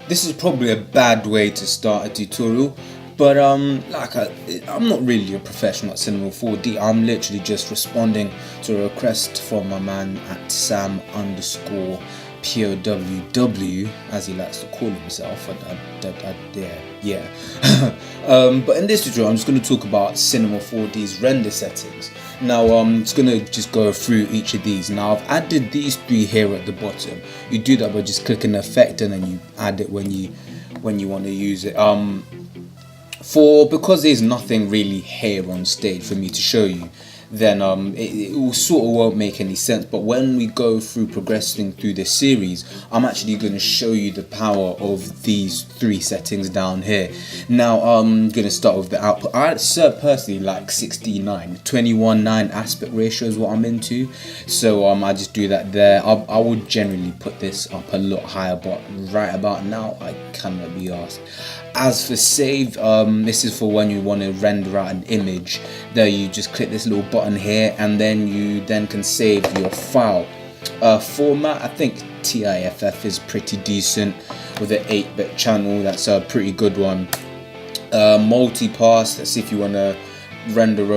This is probably a bad way to start a tutorial, but I'm not really a professional at Cinema 4D. I'm literally just responding to a request from my man at Sam underscore POWW, as he likes to call himself. Yeah. But in this tutorial, I'm just going to talk about Cinema 4D's render settings. Now I'm just going to go through each of these. Now I've added these three here at the bottom. You do that by just clicking effect and then you add it when you want to use it. Because there's nothing really here on stage for me to show you, then it will sort of won't make any sense. But when we go through progressing through this series, I'm actually going to show you the power of these three settings down here. Now I'm going to start with the output. I personally like 16:9 aspect ratio is what I'm into, so I just do that there. I would generally put this up a lot higher, but right about now I cannot be asked. As for save, this is for when you want to render out an image. There you just click this little button here, and then you can save your file. Format, I think TIFF is pretty decent with an 8-bit channel. That's a pretty good one. Multipass, that's if you want to render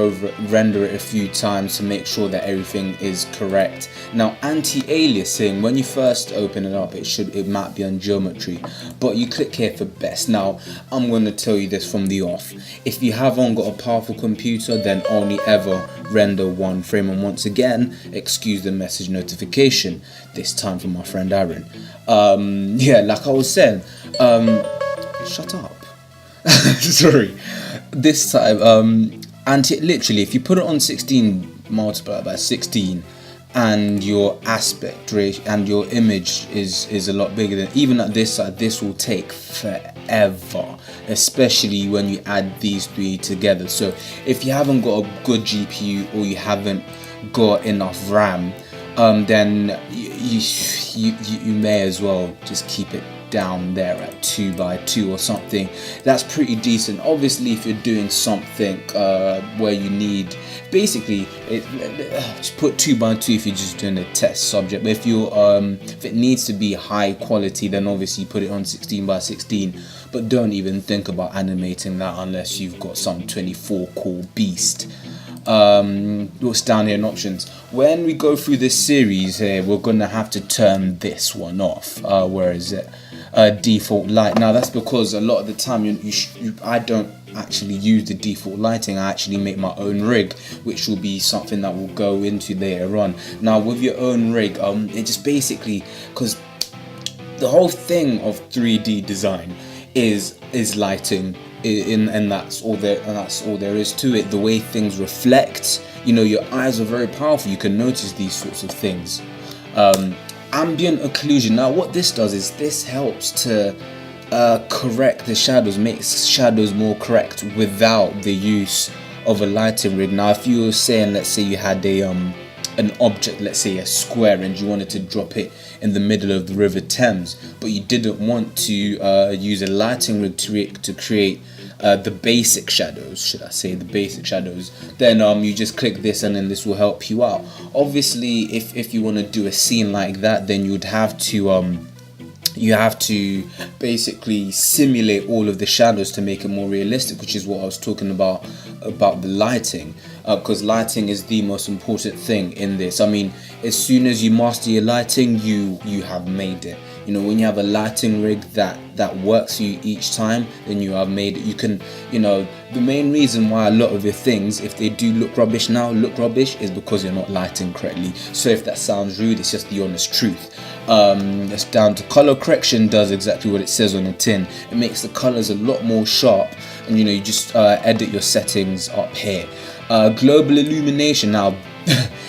it a few times to make sure that everything is correct. Now anti-aliasing, when you first open it up, it might be on geometry, but you click here for best. Now I'm going to tell you this from the off: if you haven't got a powerful computer, then only ever render one frame. And once again, excuse the message notification, this time from my friend Aaron. Yeah, like I was saying, shut up. Sorry. This time literally, if you put it on 16 multiplied by 16 and your aspect ratio and your image is a lot bigger, than even at this side, this will take forever, especially when you add these three together. So if you haven't got a good GPU or you haven't got enough RAM, then you may as well just keep it down there at 2x2 or something. That's pretty decent. Obviously if you're doing something where you need, basically just put 2x2 if you're just doing a test subject. But if it needs to be high quality, then obviously put it on 16x16. but don't even think about animating that unless you've got some 24 core beast. What's down here in options? When we go through this series here, we're gonna have to turn this one off. Where is it? Default light. Now that's because a lot of the time I don't actually use the default lighting. I actually make my own rig, which will be something that we'll go into later on. Now with your own rig, it just basically, because the whole thing of 3D design is lighting, and that's all there is to it. The way things reflect, your eyes are very powerful. You can notice these sorts of things. Ambient occlusion. Now what this does is this helps to correct the shadows, makes shadows more correct without the use of a lighting rig. Now if you were saying, let's say you had an object, let's say a square, and you wanted to drop it in the middle of the River Thames, but you didn't want to use a lighting rig to create the basic shadows, should I say the basic shadows, then you just click this and then this will help you out. Obviously if you want to do a scene like that, then you have to basically simulate all of the shadows to make it more realistic, which is what I was talking about the lighting, because lighting is the most important thing in this. I mean, as soon as you master your lighting, you have made it. When you have a lighting rig that works for you each time, then you have made it. You can, the main reason why a lot of your things, if they do look rubbish is because you're not lighting correctly. So if that sounds rude, it's just the honest truth. It's down to color correction. Does exactly what it says on the tin. It makes the colors a lot more sharp, and you just edit your settings up here. Global illumination. Now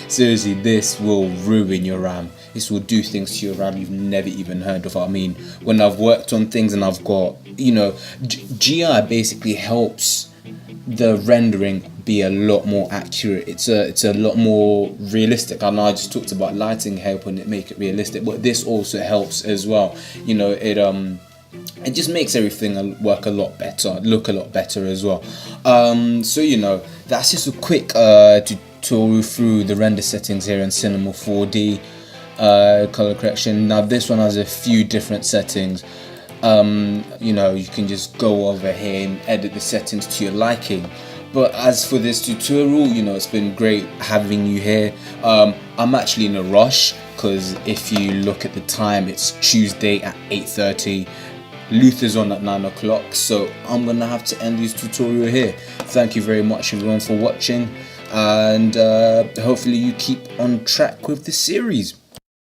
seriously, this will ruin your RAM. This will do things to your RAM you've never even heard of. I mean, when I've worked on things and I've got, GI basically helps the rendering be a lot more accurate. It's a lot more realistic. I know I just talked about lighting helping it make it realistic, but this also helps as well. It just makes everything work a lot better, look a lot better as well. So that's just a quick tutorial through the render settings here in Cinema 4D. Color correction. Now this one has a few different settings. You know, you can just go over here and edit the settings to your liking. But as for this tutorial, you know, it's been great having you here. I'm actually in a rush because if you look at the time, it's Tuesday at 8:30. Luther's on at 9 o'clock, so I'm gonna have to end this tutorial here. Thank you very much everyone for watching, and hopefully you keep on track with the series.